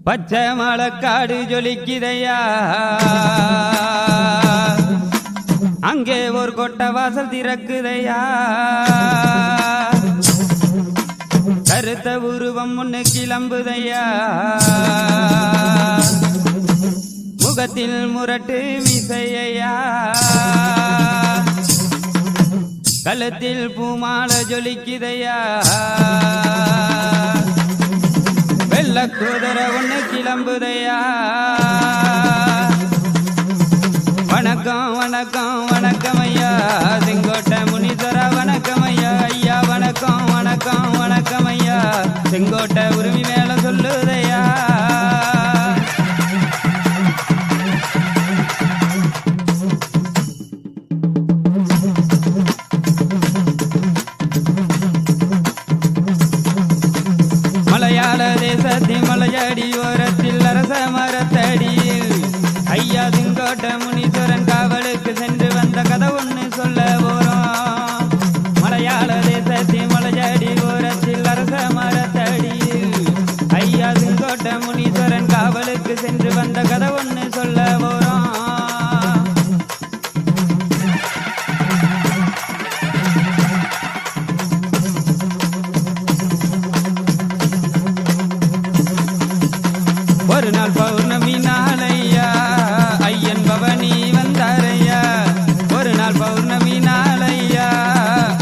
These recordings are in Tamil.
பச்சை மலக்காடு ஜொலிக்குதையா, அங்கே ஒரு கொட்டை வாசல் திறக்குதையா, கருத்த உருவம் முன்னு கிளம்புதையா, முகத்தில் முரட்டு மிசையா, கழுத்தில் பூமால ஜொலிக்குதையா, வெள்ள குதிரை ஒண்ணு கிளம்புதையா. வணக்கம் வணக்கம் வணக்கம் ஐயா செங்கோட்டை முனீஸ்வரா, வணக்கம் ஐயா ஐயா, வணக்கம் வணக்கம் வணக்கம் ஐயா, செங்கோட்டை உரிமை மேல சொல்லுதையா. மலையாள தேசத்தின் மலையடி ஓரத்தில் அரச மரத்தடியில் ஐயா செங்கோட்டை முனீஸ்வரன் காவலுக்கு சென்று வந்த கதை ஒண்ணு சொல்ல போறோம். மலையாள தேசத்தின் மலையடி ஓரத்தில் அரச மரத்தடியில் ஐயா செங்கோட்டை முனீஸ்வரன் காவலுக்கு சென்று வந்த கதை ஒண்ணு சொல்ல போறோம். ஒரு நாள் பௌர்ணமி நாளையா ஐயன் பவனி வந்தாரையா, ஒரு நாள் பௌர்ணமி நாளையா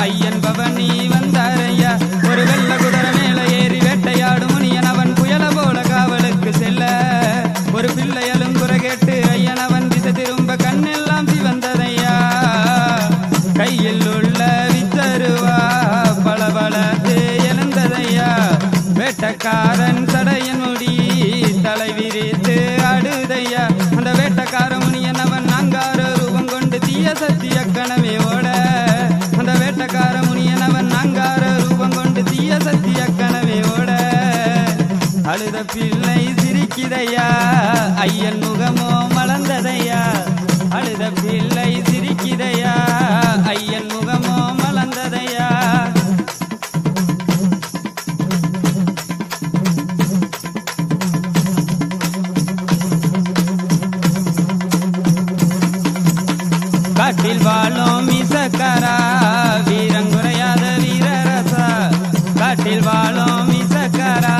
ஐயன் பவனி வந்தாரையா, ஒரு வெள்ள குதிரை மேல ஏறி வேட்டையாடும் முனியன் அவன் புயல போல காவலுக்கு செல்ல, ஒரு பிள்ளையலும் குறை கேட்டு ஐயன் அவன் திசை திரும்ப கண்ணெல்லாம் சிவந்ததையா, கையில் உள்ள வித்தருவா பளபளத்து எழுந்ததையா, வேட்டக்காரன் சடையன் முடி தலை விரித்து ஆடுதையா, அந்த வேட்டக்கார முனியன் அவன் அங்கார ரூபம் கொண்டு தீய சத்திய கணமே ஓட, அந்த வேட்டக்கார முனியன் அவன் அங்கார ரூபம் கொண்டு தீய சத்திய கணமே ஓட, அழுத பிள்ளை சிரிக்குதையா ஐயன் முகமோ மலர்ந்ததையா, அழுத பிள்ளை சிரிக்குதையா ஐயன் முகமோ மலர்ந்ததையா. காட்டில் வாழும் மீசக்காரா வீரங்குறையாத வீரரசா, காட்டில் வாழும் மீசக்காரா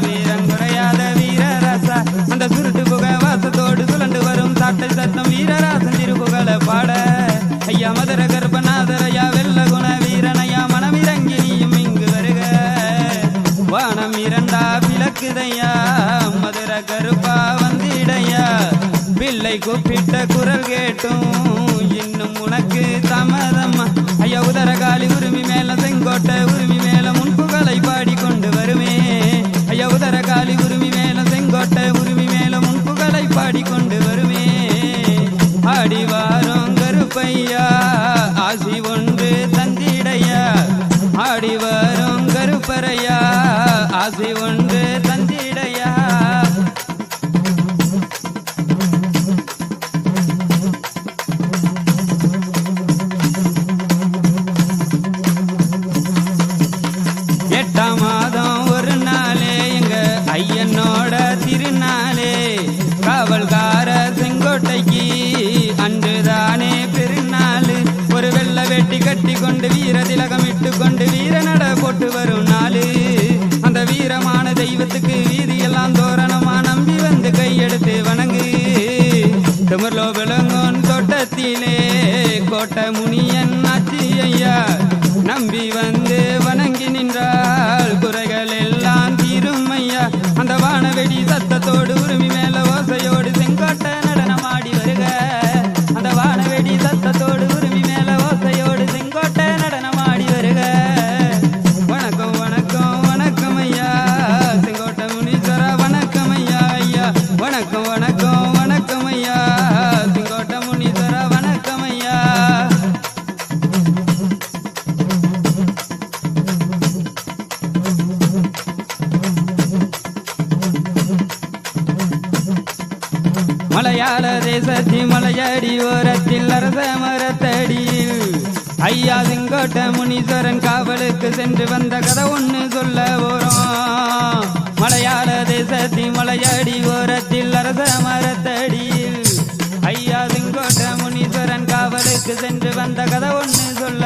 வீரங்குறையாத வீரரசா, அந்த சுருட்டு புகை வாசத்தோடு சுழண்டு வரும் சாட்டை சத்தம் வீரராசன் திருப்புகழ பாட, ஐயா மதுர கர்ப்பநாதரையா வெள்ள குண வீரனையா மனமிறங்கி நீயும் இங்கு வருக, வானம் இரண்டா பிளக்குதையா மதுர கருப்பா வந்திடையா, பிள்ளை கூப்பிட்ட குரல் கேட்டும் இன்னும் உனக்கு தாமதம்மா, ஐயா உதரகாலி உரிமை மேல செங்கோட்டை உரிமை மேல முன்புகளை பாடிக்கொண்டு வருமே, ஐயா உதரகாலி உரிமை மேல செங்கோட்டை உரிமை மேல முன்புகளை பாடிக்கொண்டு வருமே, ஆடி வாரும் கருப்பையா ஆசி ஒன்று தந்திடையா, ஆடி வரும் கருப்பரையா ஆசி ஒன்று தந்திடையா. மாதம் ஒரு நாளே எங்க ஐயனோட திருநாளே, காவல்கார செங்கோட்டைக்கு அன்றுதானே பெருநாள், ஒரு வெள்ள வேட்டி கட்டி கொண்டு வீர திலகம் இட்டு கொண்டு வீர நட போட்டு வரும் நாளு, அந்த வீரமான தெய்வத்துக்கு வீதியெல்லாம் தோரணமா நம்பி வந்து கையெடுத்து வணங்கு, திமிர்லோ விளங்கோன் தோட்டத்திலே கோட்டை முனியன் ஆச்சி ஐயா, நம்பி வந்து வணங்கி நின்றால் குறைகள் எல்லாம் தீரும் ஐயா, அந்த வானவெடி சத்தத்தோடு உரிமை மேல ஓசையோடு செங்கோட்டை நடனமாடி வருக, அந்த வானவெடி சத்தத்தோடு உரிமை மேல ஓசையோடு செங்கோட்டை நடனமாடி வருக. வணக்கம் வணக்கம் வணக்கம் ஐயா செங்கோட்டை முனீஸ்வரா, வணக்கம் ஐயா ஐயா, வணக்கம் வணக்கம் வணக்கம் ஐயா செங்கோட்டை முனீஸ்வரா, வணக்கம் ஐயா. மலையாள தேசத்தின் மலையடி ஓரத்தில் அரச மரத்தடியில் ஐயா செங்கோட்டை முனீஸ்வரன் காவலுக்கு சென்று வந்த கதை ஒண்ணு சொல்ல போறோம். மலையாள தேசத்தின் மலையடி நடந்த கதை ஒன்று சொல்ல